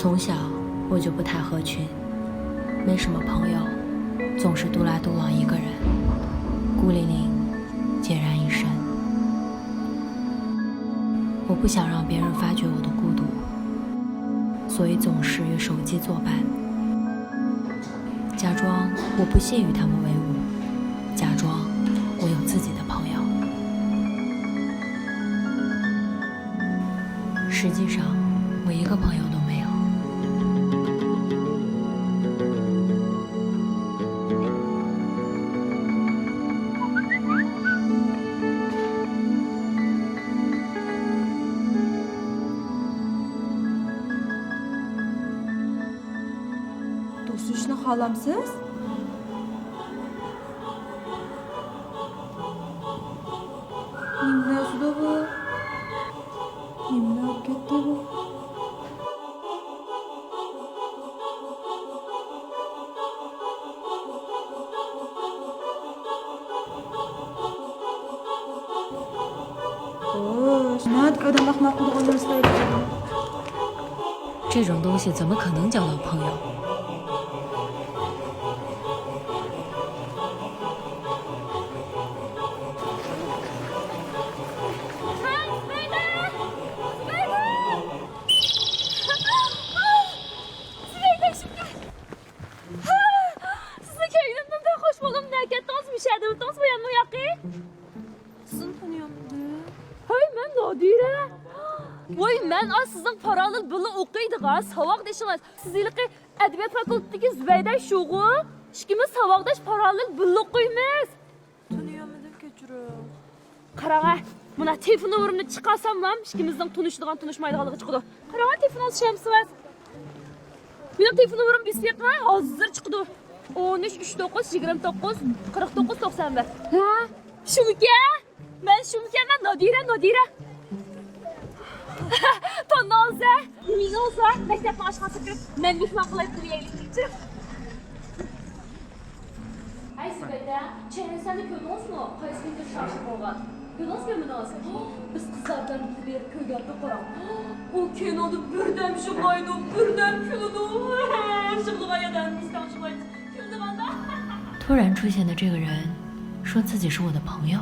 从小我就不太合群，没什么朋友，总是独来独往一个人，孤零零，孑然一身。我不想让别人发觉我的孤独，所以总是与手机作伴，假装我不屑与他们为伍，假装我有自己的朋友。实际上，我一个朋友都没有。Do'stishni xohlamsiz? Nimna suda bu? Nimna olib ketdi bu? Nima odam ahmoqligini o'rnatmaydi. 这种东西怎么可能交到朋友？Voy, men sizning paralel birga o'qiydigan savoq deshingiz. Sizlarga adabiyot fakultetidagi Zubayda shugu, ikkimiz savoqdash paralel birga o'qiymiz. Tanıyamadım kechirim. Qarang, mana telefon nomerimni chiqarsam ham ikkimizning tunishadigan tunishmaydiganligi chiqadi. Qarang, telefon olishamiz. Mening telefon nomerim bisqa hozir chiqdi. 1339 29 49 91. Ha? Shumikan? Men Shumikan, men Nodira. Tonnoza, Minoza, maktabni oshxonasiga kirib, men mehmon qilib qo'yaylik. Ay Zubayda, Chenesani ko'rdingizmi? Qaysi kunga shoshib qolgan? Ko'rdingizmi Minoza? Biz qizlardan bir ko'rganda qarang. U kinoda birdan shug'laydi, birdan kuladi. Shug'laydan bizdan shug'laydi. Kuldiganda. 突然出现的这个人，说自己是我的朋友。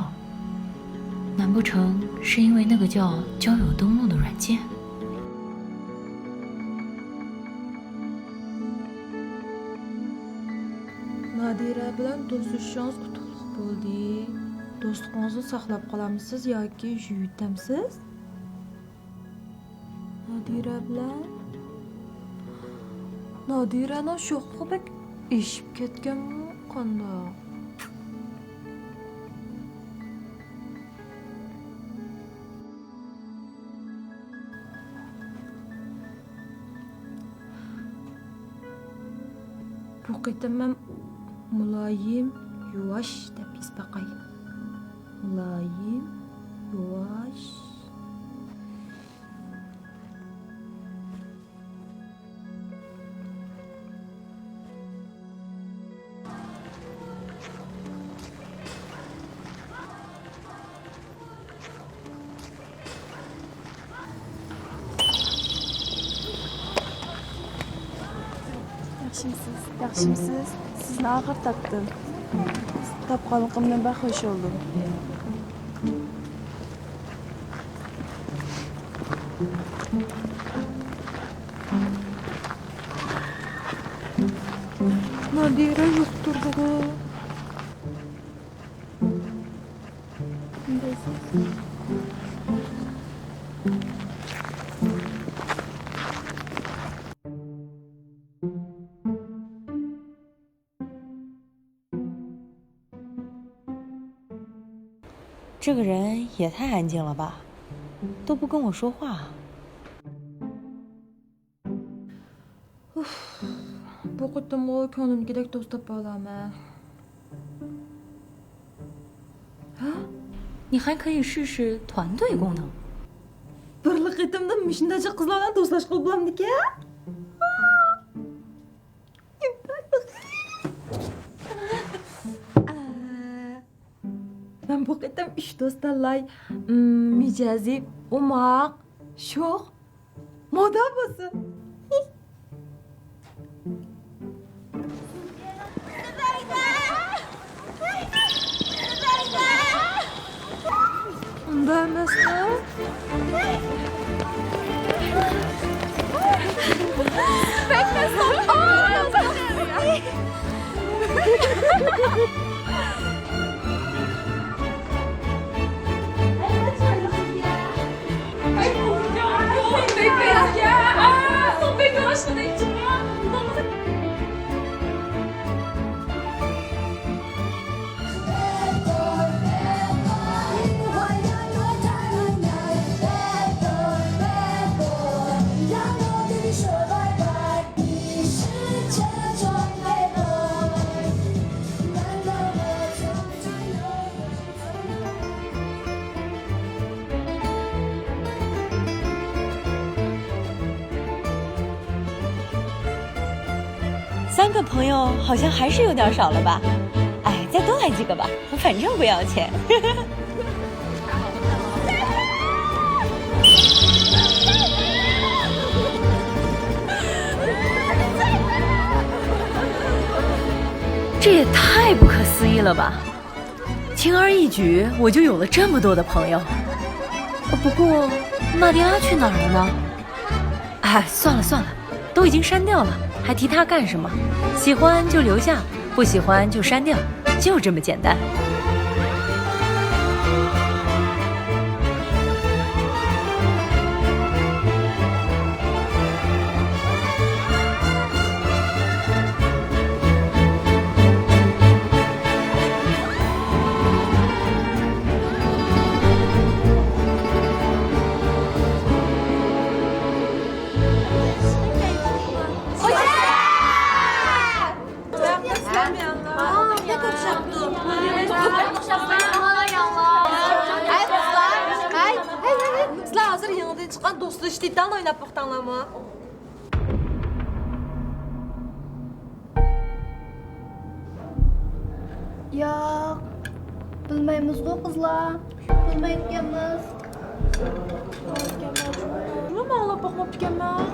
难不成是因为那个叫交友登录的软件？ Nadira bilan do'stishingiz qutlug' bo'ldi. Do'stligingizni saqlab qolamisiz yoki yuvitamsiz? Nadira bilan Nadiraning sho'xligi eshib ketganmi qandoq? Bu qitim ham muloyim, yuvosh deb isbaqay. Muloyim, yuvosh. Yaxshimisiz? Sizni axir topdim. Topganligimdan baxush oldum. Nadire yoktur bu.这个人也太安静了吧，都不跟我说话。 Bu qitimga ko'nglimgidek do'st topa olaman. 你还可以试试团队功能。 Bir qitimda shundacha qizlar bilan do'stlashib bo'lamdiki? Ben bu qitim 3 do'st tanlay. Mijazi, umoq, sho'x, moda bo'lsin. Unda emasmi?3个朋友好像还是有点少了吧？哎，再多来几个吧，反正不要钱。这也太不可思议了吧！轻而易举，我就有了这么多的朋友。不过，娜迪拉去哪儿了呢？哎，算了算了，都已经删掉了。 还提他干什么？喜欢就留下，不喜欢就删掉，就这么简单。Sizlar hozir yangidan chiqqan do'stlash detalni o'ynab boqdinglarmi? Yo'q. Bilmaymiz-ku qizlar. Bilmayotganmiz. Nima anglab boqmabdi ekanman?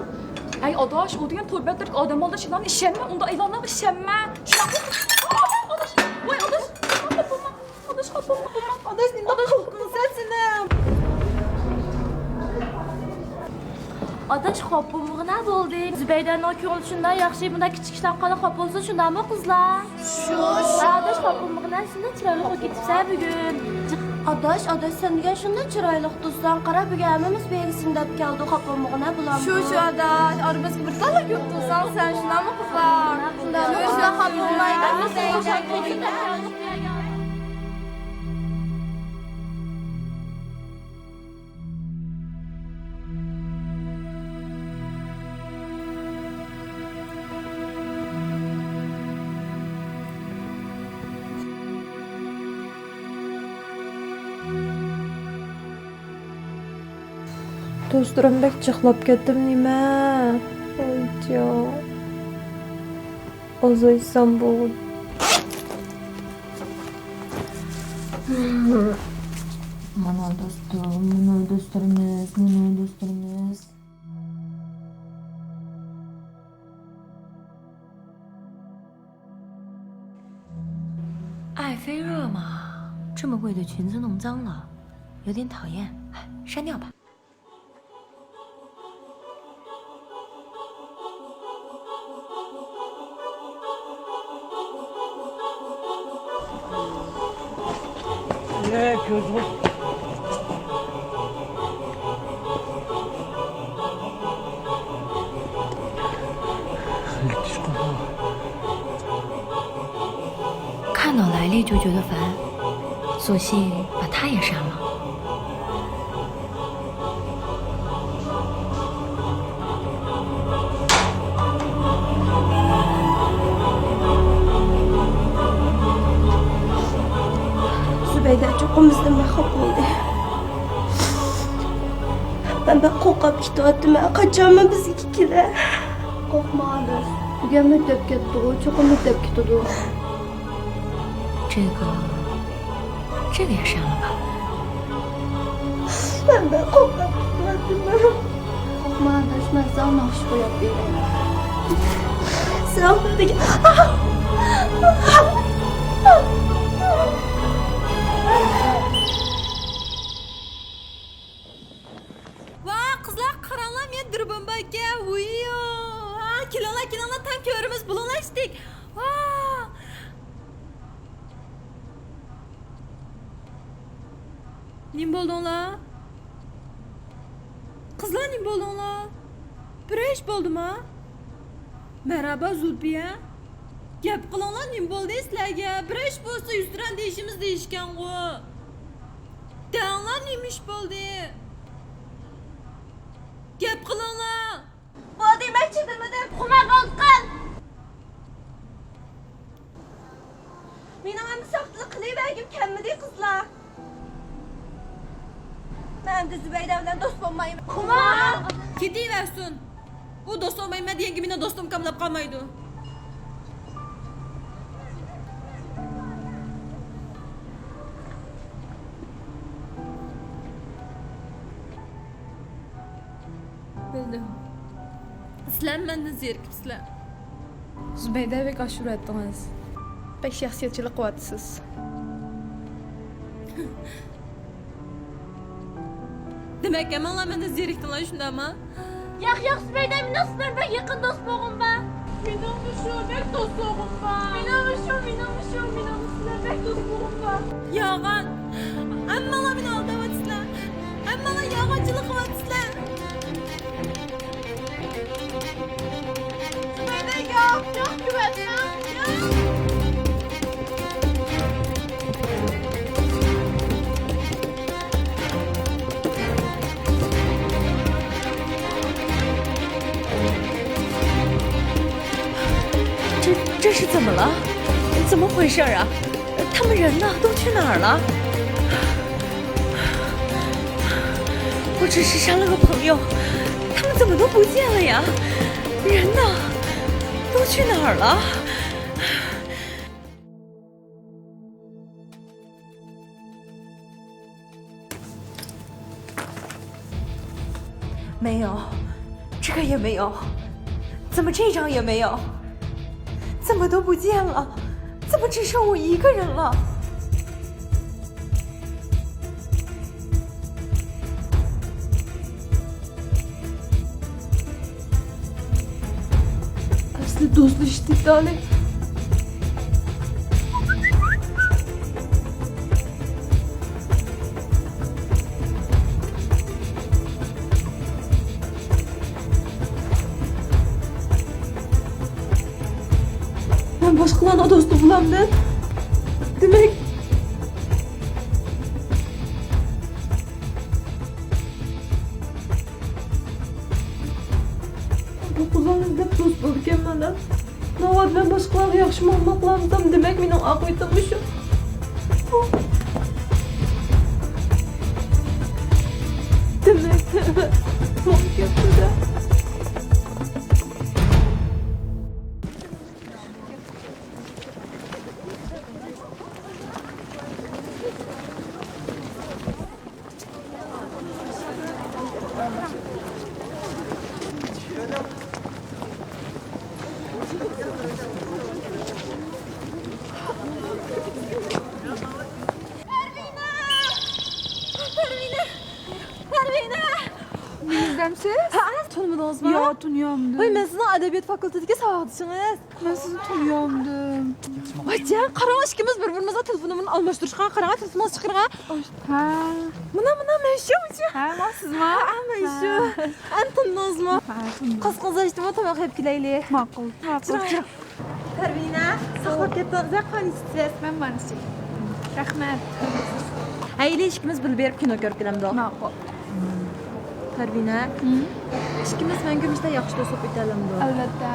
Ay odosh, u degan to'rbatlik odam oldashidan ishonma, unda aylanib ishonma. Shunaqa. Odosh, voy odosh. Odosh qopma. Odosh nima qilibsan seni? Odosh qopmig'ina bo'ldi. Zubaydaning ko'ngli shunday yaxshi, bunda kichik ishdan qala qop bo'lsa shundami qizlar? Shu. Odosh qopmig'ina shunday chiroyli qilib ketibsan bugun. Adash sen degan shunday chiroyli do'stdan qarab buganimiz belgisini deb keldi qopmog'ina bular. Shu adash, oramizga bir tala ko'p do'stan sen shunami qizlar? Shunday xat bo'lmaydi. Do'stlarimdek chixlab ketdim nima? Oyjon. Ozaysam bo'ldi. Mana do'stim, mana do'stlarimiz.爱妃热嘛，这么贵的裙子弄脏了，有点讨厌，哎，删掉吧。yapıyorsunuz? Müthiş koku. 看到莱利就觉得烦，索性把他也杀了。 Zübeyde çoğumuzdan mahcup oldu. Ben korkup gidiyorum. Kaçamam biz ikiler. Korkma Adız. Bugün müddep gitti o. Çok müddep gitti o. 这个也杀了吧？ Ben korkup gidiyorum. Korkma Adız. Ben sana hoş koyabilirim. Sen de Vah kızlar karanlığa men durbun baka. Uyuyor. Ha kilala tam körümüz bulanlaştık. Vah. Nim boldun la? Kızlar nim boldun la? Bir iş buldum ha? Merhaba Zulpiye. Gap kılanlar nim boldu sizlerge. Bir iş bolsa üstüren değişimiz değişken o. Dağlar neymiş boldu? Gap kılanlar. Bu demek çizilmedi. Kuma kalkan. Benim hem sahtılık kılıvergim kemmedi kızlar. Ben de Zübeyde'den dost olmayayım. Kuma! Gidiversin. O dost olmayayım diye gibi dostum kamlap kalmaydı. Bildim. Sizler benden zerikipsizler. Zübeyde ve aşure ettiniz. Pek şahsiyetçilik kuvvetsiz. Demek Eman'la benden zeriktin lan şunda ama. Yak Zübeyde nasıl ben yakın dost boğum ben. Minamuşum bek dost boğum ben. Minamuşum bek dost boğum ben. Yağan. Eman'la beni aldavatıslar. Eman'la yağancılık kuvvetsiz. Zübeyde yok güvenmem. Yok.这是怎么了？怎么回事啊？他们人呢？都去哪儿了？我只是杀了个朋友，他们怎么都不见了呀？人呢？都去哪儿了？没有，这个也没有，怎么这张也没有？怎么都不见了？怎么只剩我一个人了？ Aslı dostlaştık tane. Ben başkalarına dostu bulamdım. Demek bu kızlarla hep dost bulduk emmana. Navad ben başkalarına yaxşı olmak lazım. Demek benim akıbetmişim. Demek de evet. Çok kötü de. Yüzdemsiz? Tanımadınız tanıdınızmı? Yo, tanıyamdım. Vay, ben sizin edebiyat fakültedeki savaşçınız. Ben sizi tanıyamdım. Vay can, qarang, ikimiz bir-birimize telefonumunu almashtirishgan, qarang, telefonimiz chiqirgan. Ha. Mana men shu. Ha, ben sizmi? Men shu. Antiningizmi? Ha, tanıdım. Qizg'izashdimi, tomoq yeb kelaylik. Ma'qul. Chiroq. Tarvina, sahur ketdingizlar, qanisiz? Ben Manisi. Rahmat. Hayli ikimiz bilib berib kino ko'rib kelamiz. Ma'qul. Tarvina, ikimiz mangu yaxshi do'st bo'lib ketamiz. Albatta.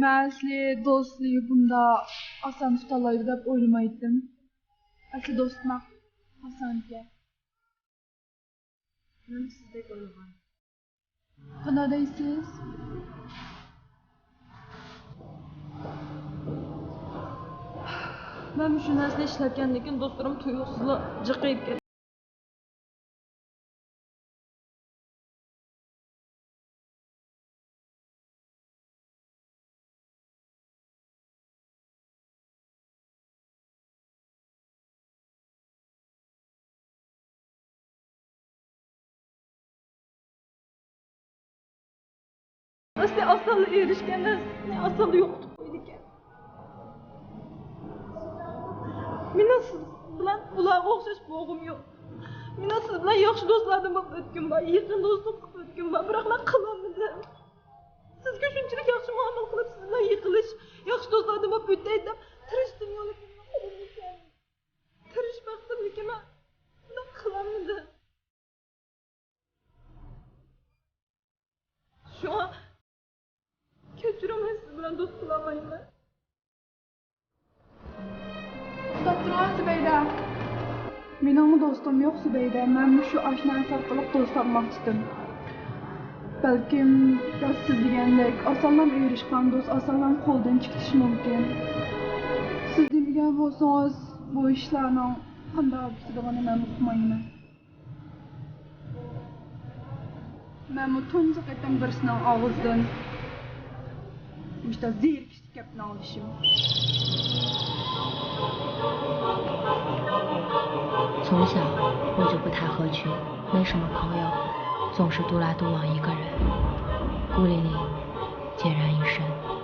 Ben sizle dostluğu bunda asan tutalaydı dep oylamaydım. Asli dostmak asan ki. Men sizdek o'ylagan. Qana deysiz? Men shu narsani ishlatgandan keyin do'stlarim tuyuqsizla jiqayib ketdi. Asli asal erişkenden ne asalı yoktu koyduk. Mina siz bilan ularga o'xshash bo'g'im yo'q. Mina siz bilan yaxshi do'stlardan bo'lib o'tganman, yaqin do'stlik qilib o'tganman, biroq men qilolmadim. Sizga shunchalik yaxshi muomala qilib, siz bilan yiqilish, yaxshi do'stlardan bo'lib o'tay deb tirishdim, lekin tirishmoqdim, lekin men buni qilolmadim. Şu an kechirim, siz bilan do'st qilolmayman. Dostum Zübeyde. Benim dostum yok Zübeyde. Ben şu aşinası arkalık dost tapmakçıdım. Belki ya siz degandek asandan erişkan dost asandan qo'ldan chiqishi mumkin. Siz degan bo'lsangiz bu ishlarning qanday bitadiganini men uqmayman. Men bu tunji qatam birisining og'zidan işte zerikishlik gapni olishim. 从小我就不太合群，没什么朋友，总是独来独往一个人，孤零零，孑然一身。